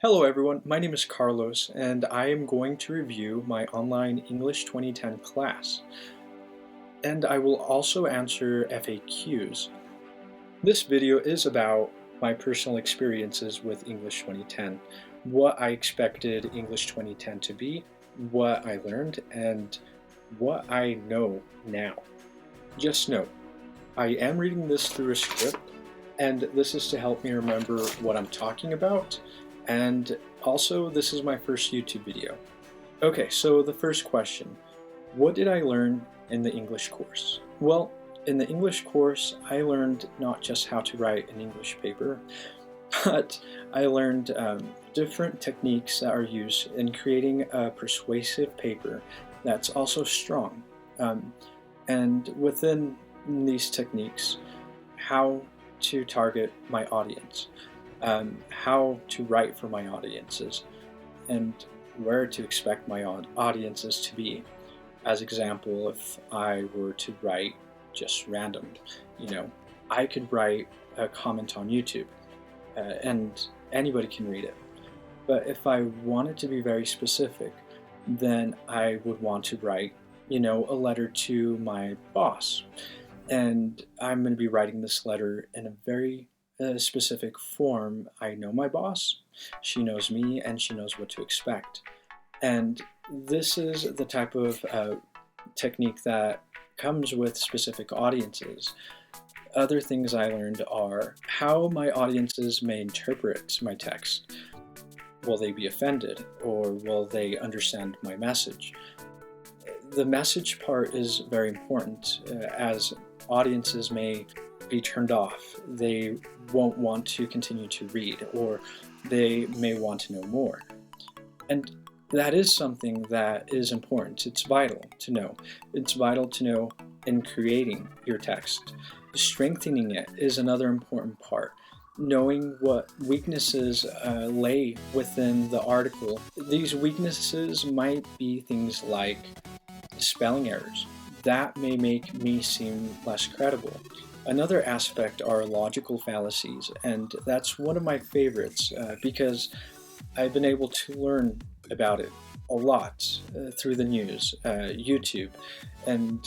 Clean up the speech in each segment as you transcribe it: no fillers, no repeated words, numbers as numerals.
Hello everyone, my name is Carlos and I am going to review my online English 2010 class. And I will also answer FAQs. This video is about my personal experiences with English 2010, what I expected English 2010 to be, what I learned, and what I know now. Just note, I am reading this through a script, and this is to help me remember what I'm talking about, and also this is my first YouTube video. Okay, so the first question, what did I learn in the English course? Well, in the English course, I learned not just how to write an English paper, but I learned different techniques that are used in creating a persuasive paper that's also strong. And within these techniques, how to target my audience, how to write for my audiences, and where to expect my audiences to be. As example, if I were to write just random, I could write a comment on YouTube, and anybody can read it. But if I wanted to be very specific, then I would want to write, a letter to my boss. And I'm going to be writing this letter in a very specific form. I know my boss, she knows me, and she knows what to expect. And this is the type of technique that comes with specific audiences. Other things I learned are how my audiences may interpret my text. Will they be offended, or will they understand my message? The message part is very important, as audiences may be turned off. They won't want to continue to read, or they may want to know more. And that is something that is important. It's vital to know. It's vital to know in creating your text. Strengthening it is another important part. Knowing what weaknesses lay within the article. These weaknesses might be things like spelling errors. That may make me seem less credible. Another aspect are logical fallacies, and that's one of my favorites because I've been able to learn about it a lot through the news, YouTube, and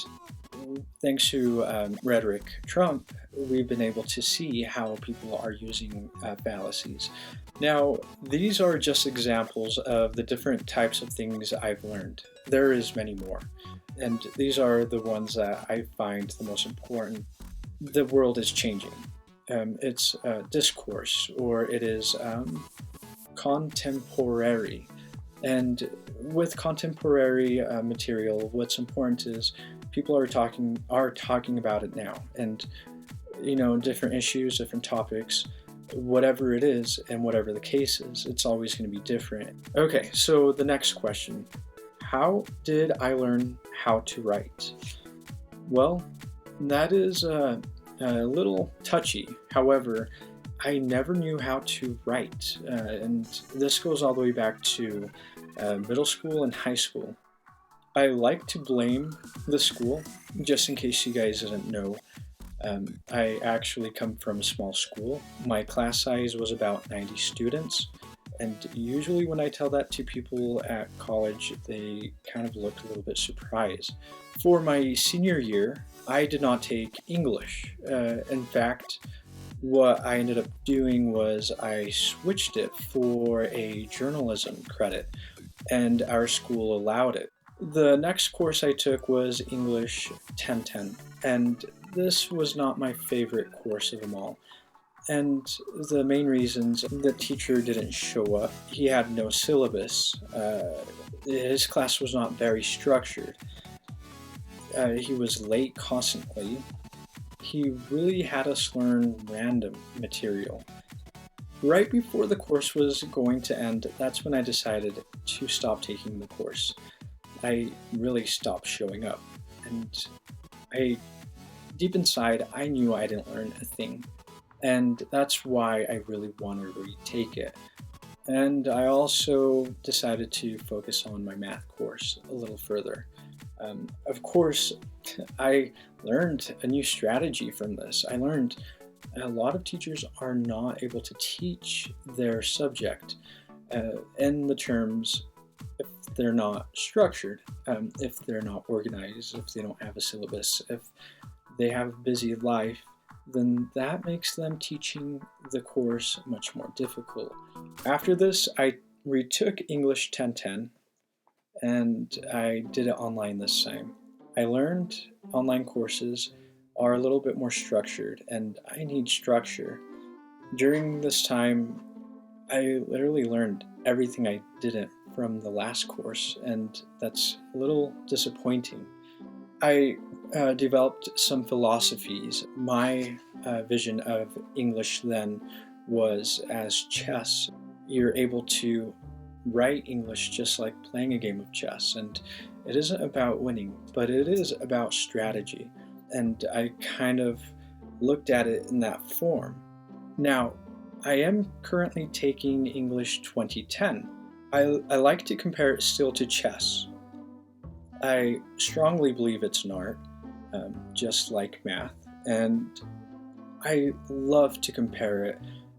thanks to Rhetoric Trump, we've been able to see how people are using fallacies. Now, these are just examples of the different types of things I've learned. There is many more, and these are the ones that I find the most important. The world is changing. It's discourse, or it is contemporary. And with contemporary material, what's important is people are talking about it now, and different issues, different topics, whatever it is and whatever the case is, it's always going to be different. Okay, so the next question, how did I learn how to write? Well, that is a little touchy. However, I never knew how to write, and this goes all the way back to middle school and high school. I like to blame the school, just in case you guys didn't know. I actually come from a small school. My class size was about 90 students, and usually when I tell that to people at college, they kind of look a little bit surprised. For my senior year, I did not take English. In fact, what I ended up doing was I switched it for a journalism credit, and our school allowed it. The next course I took was English 1010, and this was not my favorite course of them all. And the main reasons, the teacher didn't show up. He had no syllabus. His class was not very structured. He was late constantly. He really had us learn random material. Right before the course was going to end, that's when I decided to stop taking the course. I really stopped showing up, and deep inside, I knew I didn't learn a thing, and that's why I really wanted to retake it. And I also decided to focus on my math course a little further. Of course, I learned a new strategy from this. I learned a lot of teachers are not able to teach their subject. in the terms if they're not structured, if they're not organized, if they don't have a syllabus, if they have a busy life, then that makes them teaching the course much more difficult. After this, I retook English 1010 and I did it online this time. I learned online courses are a little bit more structured, and I need structure. During this time, I literally learned everything I didn't from the last course, and that's a little disappointing. I developed some philosophies. My vision of English then was as chess. You're able to write English just like playing a game of chess, and it isn't about winning, but it is about strategy. And I kind of looked at it in that form. Now, I am currently taking English 2010. I like to compare it still to chess. I strongly believe it's an art, just like math, and I love to compare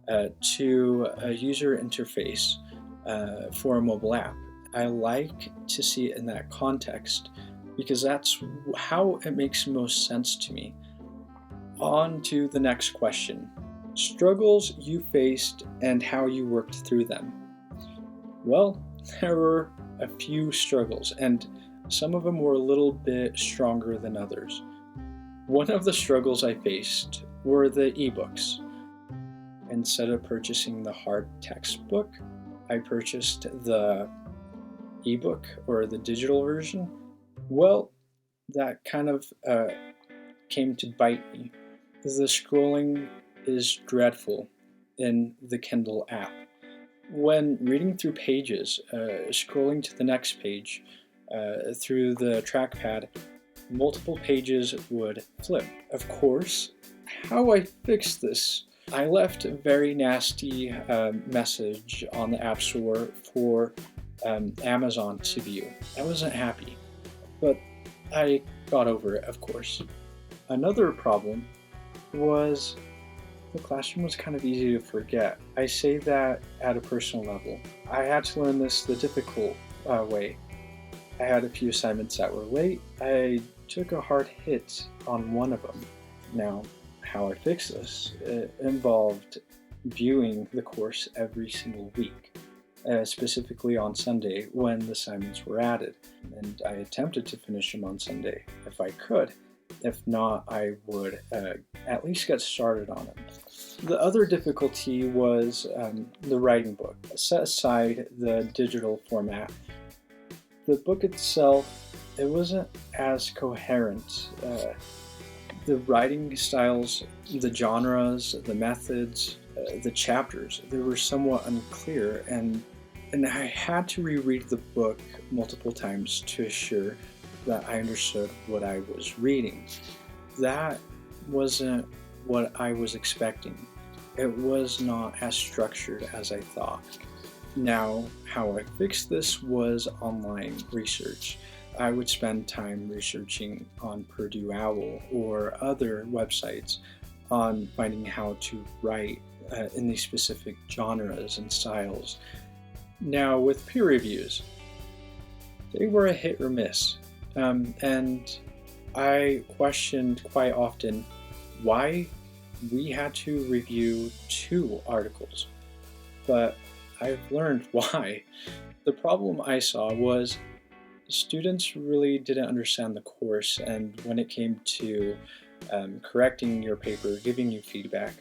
it to a user interface for a mobile app. I like to see it in that context because that's how it makes most sense to me. On to the next question. Struggles you faced and how you worked through them. Well, there were a few struggles, and some of them were a little bit stronger than others. One of the struggles I faced were the ebooks. Instead of purchasing the hard textbook, I purchased the ebook or the digital version. Well, that kind of came to bite me. The scrolling is dreadful in the Kindle app. When reading through pages, scrolling to the next page through the trackpad, multiple pages would flip. Of course, how I fixed this, I left a very nasty message on the App Store for Amazon to view. I wasn't happy, but I got over it, of course. Another problem was the classroom was kind of easy to forget. I say that at a personal level. I had to learn this the difficult way. I had a few assignments that were late. I took a hard hit on one of them. Now, how I fixed this, it involved viewing the course every single week, specifically on Sunday when the assignments were added. And I attempted to finish them on Sunday if I could. If not, I would at least get started on it. The other difficulty was the writing book. Set aside the digital format. The book itself, it wasn't as coherent. The writing styles, the genres, the methods, the chapters, they were somewhat unclear, and I had to reread the book multiple times to assure that I understood what I was reading. That wasn't what I was expecting. It was not as structured as I thought. Now, how I fixed this was online research. I would spend time researching on Purdue OWL or other websites on finding how to write in these specific genres and styles. Now, with peer reviews, they were a hit or miss. And I questioned quite often why we had to review 2 articles. But I've learned why. The problem I saw was students really didn't understand the course, and when it came to correcting your paper, giving you feedback,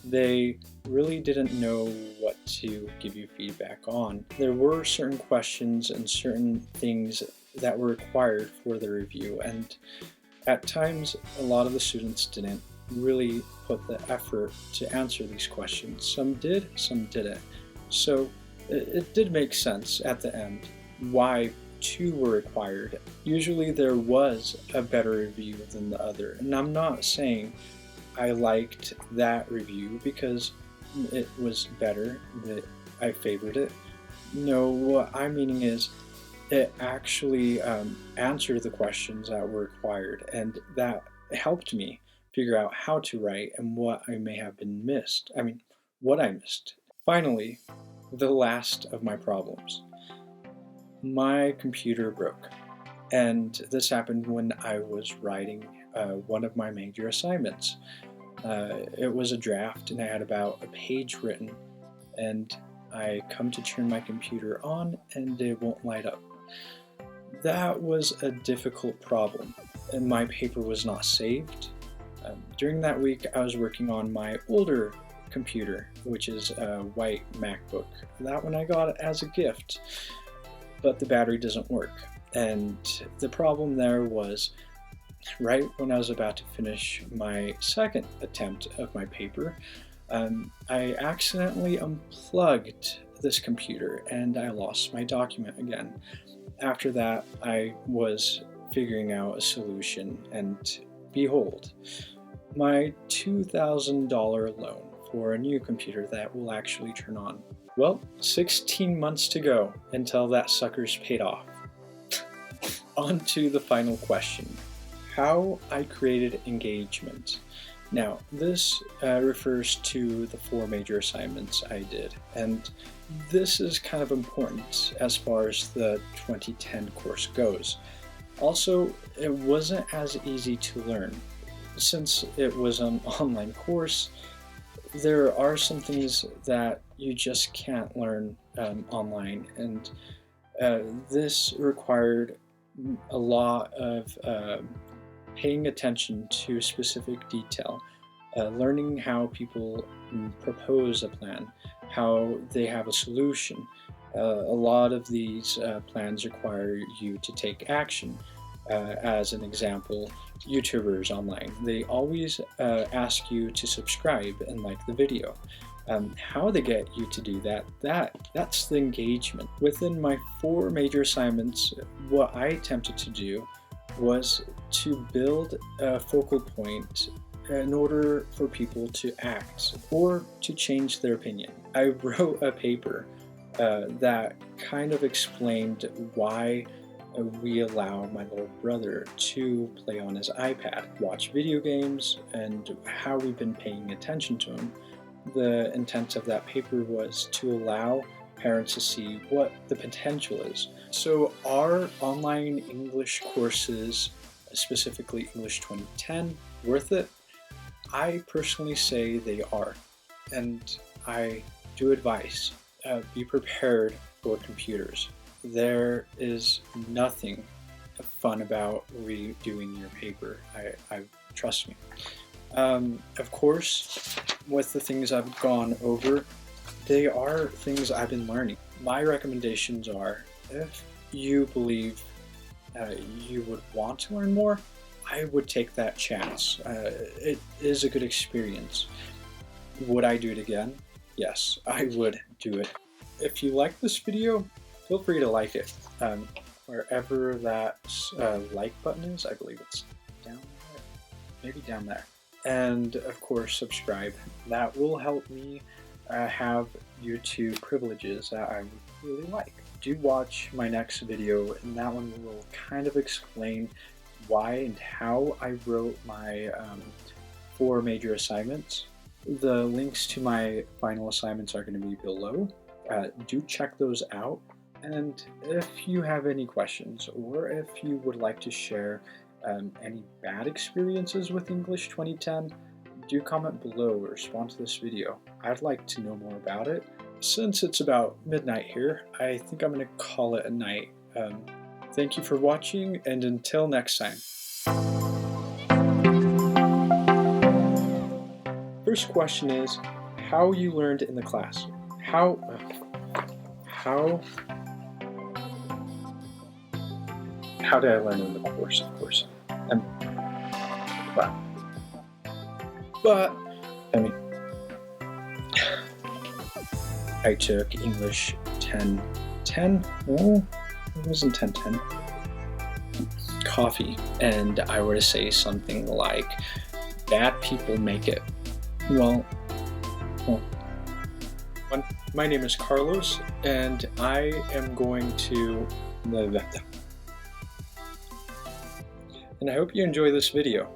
they really didn't know what to give you feedback on. There were certain questions and certain things that were required for the review, and at times a lot of the students didn't really put the effort to answer these questions. Some did, some didn't. So it did make sense at the end why 2 were required. Usually there was a better review than the other, and I'm not saying I liked that review because it was better, that I favored it. No, what I'm meaning is it actually answered the questions that were required, and that helped me figure out how to write and what I may have been missed. What I missed. Finally, the last of my problems. My computer broke, and this happened when I was writing one of my major assignments. It was a draft, and I had about a page written, and I come to turn my computer on, and it won't light up. That was a difficult problem, and my paper was not saved. During that week, I was working on my older computer, which is a white MacBook. That one I got as a gift, but the battery doesn't work. And the problem there was, right when I was about to finish my second attempt of my paper, I accidentally unplugged this computer and I lost my document again. After that, I was figuring out a solution, and behold, my $2,000 loan for a new computer that will actually turn on. Well, 16 months to go until that sucker's paid off. On to the final question. How I created engagement. Now, this refers to the 4 major assignments I did, and this is kind of important as far as the 2010 course goes. Also, it wasn't as easy to learn. Since it was an online course, there are some things that you just can't learn online, and this required a lot of paying attention to specific detail, learning how people propose a plan, how they have a solution. A lot of these plans require you to take action. As an example, YouTubers online, they always ask you to subscribe and like the video. How they get you to do that's the engagement. Within my 4 major assignments, what I attempted to do was to build a focal point in order for people to act or to change their opinion. I wrote a paper that kind of explained why we allow my little brother to play on his iPad, watch video games, and how we've been paying attention to him. The intent of that paper was to allow parents to see what the potential is. So are online English courses, specifically English 2010, worth it? I personally say they are, and I do advise, be prepared for computers. There is nothing fun about redoing your paper. I trust me. Of course, with the things I've gone over, they are things I've been learning. My recommendations are, if you believe you would want to learn more, I would take that chance. It is a good experience. Would I do it again? Yes, I would do it. If you like this video, feel free to like it. Wherever that like button is, I believe it's down there, maybe down there. And of course, subscribe. That will help me have YouTube privileges that I would really like. Do watch my next video, and that one will kind of explain why and how I wrote my 4 major assignments. The links to my final assignments are going to be below. Do check those out. And if you have any questions, or if you would like to share any bad experiences with English 2010, do comment below or respond to this video. I'd like to know more about it. Since it's about midnight here, I think I'm going to call it a night. Thank you for watching, and until next time. First question is, how you learned in the class. How did I learn in the course, of course. But, I mean, I took English 1010, no, it wasn't 1010, coffee, and I were to say something like, bad people make it. Well, my name is Carlos, and I am going to, and I hope you enjoy this video.